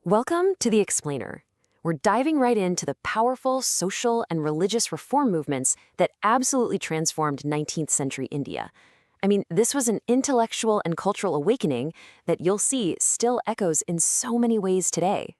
Welcome to The Explainer. We're diving right into the powerful social and religious reform movements that absolutely transformed 19th century India. I mean, this was an intellectual and cultural awakening that you'll see still echoes in so many ways today.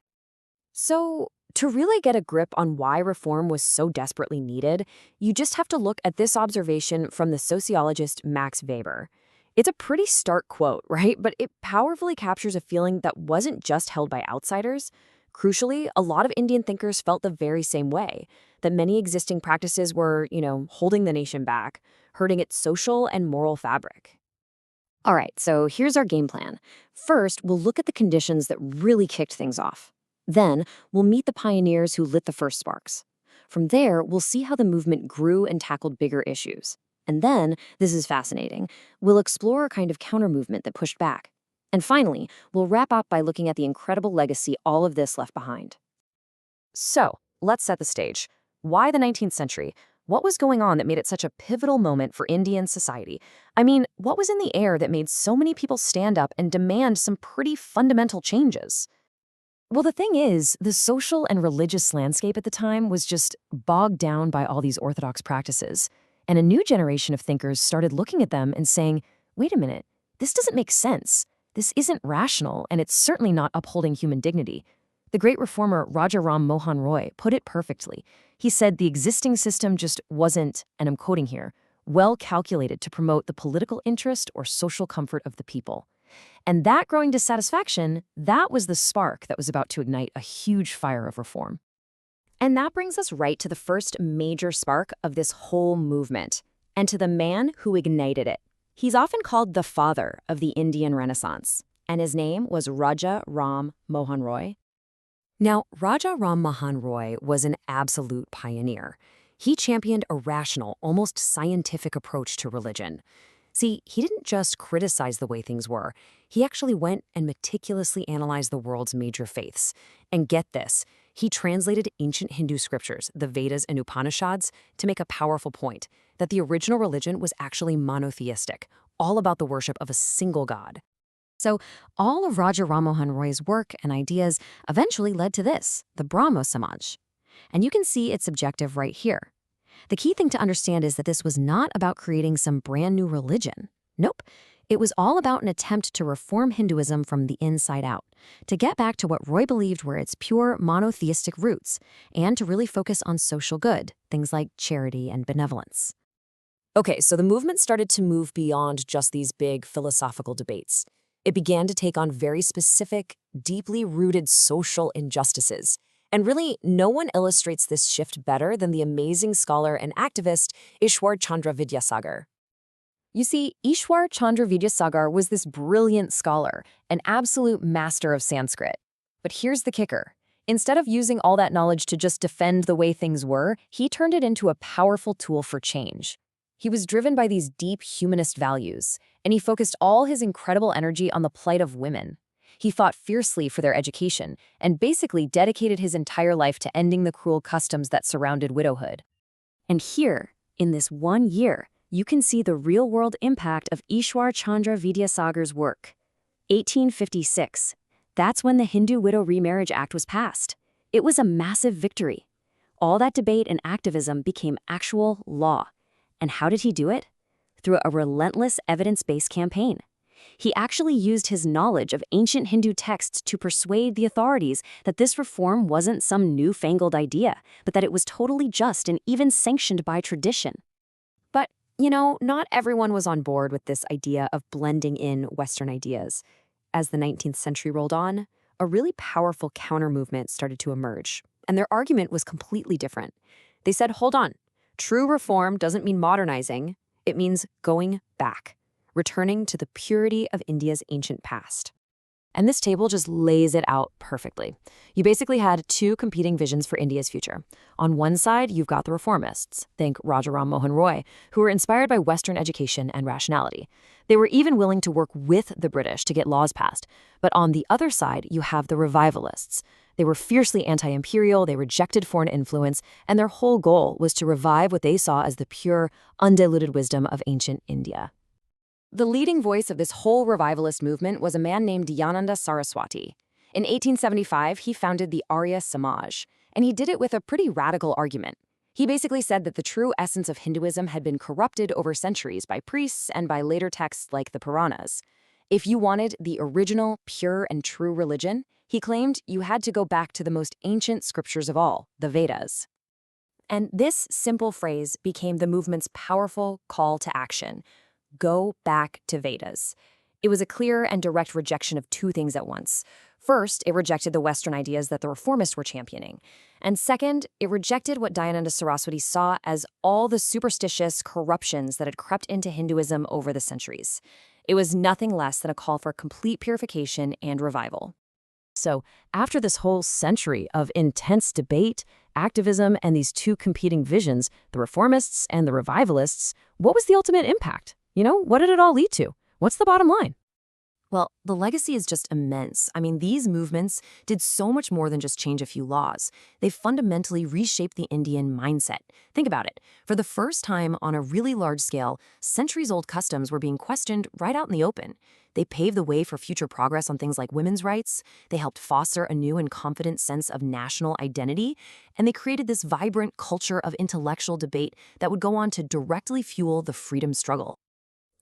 So, to really get a grip on why reform was so desperately needed, you just have to look at this observation from the sociologist Max Weber. It's a pretty stark quote, right? But it powerfully captures a feeling that wasn't just held by outsiders. Crucially, a lot of Indian thinkers felt the very same way, that many existing practices were, holding the nation back, hurting its social and moral fabric. All right, so here's our game plan. First, we'll look at the conditions that really kicked things off. Then, we'll meet the pioneers who lit the first sparks. From there, we'll see how the movement grew and tackled bigger issues. And then, this is fascinating, we'll explore a kind of counter-movement that pushed back. And finally, we'll wrap up by looking at the incredible legacy all of this left behind. So, let's set the stage. Why the 19th century? What was going on that made it such a pivotal moment for Indian society? I mean, what was in the air that made so many people stand up and demand some pretty fundamental changes? Well, the thing is, the social and religious landscape at the time was just bogged down by all these orthodox practices. And a new generation of thinkers started looking at them and saying, wait a minute, this doesn't make sense. This isn't rational, and it's certainly not upholding human dignity. The great reformer Raja Ram Mohan Roy put it perfectly. He said the existing system just wasn't, and I'm quoting here, well calculated to promote the political interest or social comfort of the people. And that growing dissatisfaction, that was the spark that was about to ignite a huge fire of reform. And that brings us right to the first major spark of this whole movement, and to the man who ignited it. He's often called the father of the Indian Renaissance, and his name was Raja Ram Mohan Roy. Now, Raja Ram Mohan Roy was an absolute pioneer. He championed a rational, almost scientific approach to religion. See, he didn't just criticize the way things were. He actually went and meticulously analyzed the world's major faiths. And get this, he translated ancient Hindu scriptures, the Vedas and Upanishads, to make a powerful point, that the original religion was actually monotheistic, all about the worship of a single god. So all of Raja Ram Mohan Roy's work and ideas eventually led to this, the Brahmo Samaj. And you can see its objective right here. The key thing to understand is that this was not about creating some brand new religion. Nope. It was all about an attempt to reform Hinduism from the inside out, to get back to what Roy believed were its pure monotheistic roots, and to really focus on social good, things like charity and benevolence. Okay, so the movement started to move beyond just these big philosophical debates. It began to take on very specific, deeply rooted social injustices. And really, no one illustrates this shift better than the amazing scholar and activist Ishwar Chandra Vidyasagar. You see, Ishwar Chandra Vidyasagar was this brilliant scholar, an absolute master of Sanskrit. But here's the kicker. Instead of using all that knowledge to just defend the way things were, he turned it into a powerful tool for change. He was driven by these deep humanist values, and he focused all his incredible energy on the plight of women. He fought fiercely for their education and basically dedicated his entire life to ending the cruel customs that surrounded widowhood. And here, in this 1 year, you can see the real-world impact of Ishwar Chandra Vidyasagar's work. 1856. That's when the Hindu Widow Remarriage Act was passed. It was a massive victory. All that debate and activism became actual law. And how did he do it? Through a relentless evidence-based campaign. He actually used his knowledge of ancient Hindu texts to persuade the authorities that this reform wasn't some newfangled idea, but that it was totally just and even sanctioned by tradition. But, not everyone was on board with this idea of blending in Western ideas. As the 19th century rolled on, a really powerful counter-movement started to emerge, and their argument was completely different. They said, hold on, true reform doesn't mean modernizing, it means going back. Returning to the purity of India's ancient past. And this table just lays it out perfectly. You basically had two competing visions for India's future. On one side, you've got the reformists, think Raja Ram Mohan Roy, who were inspired by Western education and rationality. They were even willing to work with the British to get laws passed. But on the other side, you have the revivalists. They were fiercely anti-imperial, they rejected foreign influence, and their whole goal was to revive what they saw as the pure, undiluted wisdom of ancient India. The leading voice of this whole revivalist movement was a man named Dayananda Saraswati. In 1875, he founded the Arya Samaj, and he did it with a pretty radical argument. He basically said that the true essence of Hinduism had been corrupted over centuries by priests and by later texts like the Puranas. If you wanted the original, pure, and true religion, he claimed you had to go back to the most ancient scriptures of all, the Vedas. And this simple phrase became the movement's powerful call to action. Go back to Vedas. It was a clear and direct rejection of two things at once. First, it rejected the Western ideas that the reformists were championing. And second, it rejected what Dayananda Saraswati saw as all the superstitious corruptions that had crept into Hinduism over the centuries. It was nothing less than a call for complete purification and revival. So, after this whole century of intense debate, activism, and these two competing visions, the reformists and the revivalists, what was the ultimate impact? What did it all lead to? What's the bottom line? Well, the legacy is just immense. I mean, these movements did so much more than just change a few laws. They fundamentally reshaped the Indian mindset. Think about it. For the first time on a really large scale, centuries-old customs were being questioned right out in the open. They paved the way for future progress on things like women's rights. They helped foster a new and confident sense of national identity. And they created this vibrant culture of intellectual debate that would go on to directly fuel the freedom struggle.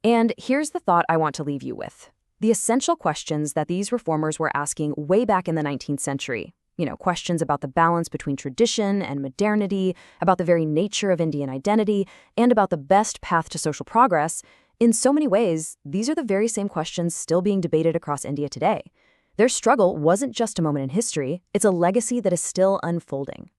And here's the thought I want to leave you with. The essential questions that these reformers were asking way back in the 19th century. Questions about the balance between tradition and modernity, about the very nature of Indian identity, and about the best path to social progress. In so many ways, these are the very same questions still being debated across India today. Their struggle wasn't just a moment in history, it's a legacy that is still unfolding.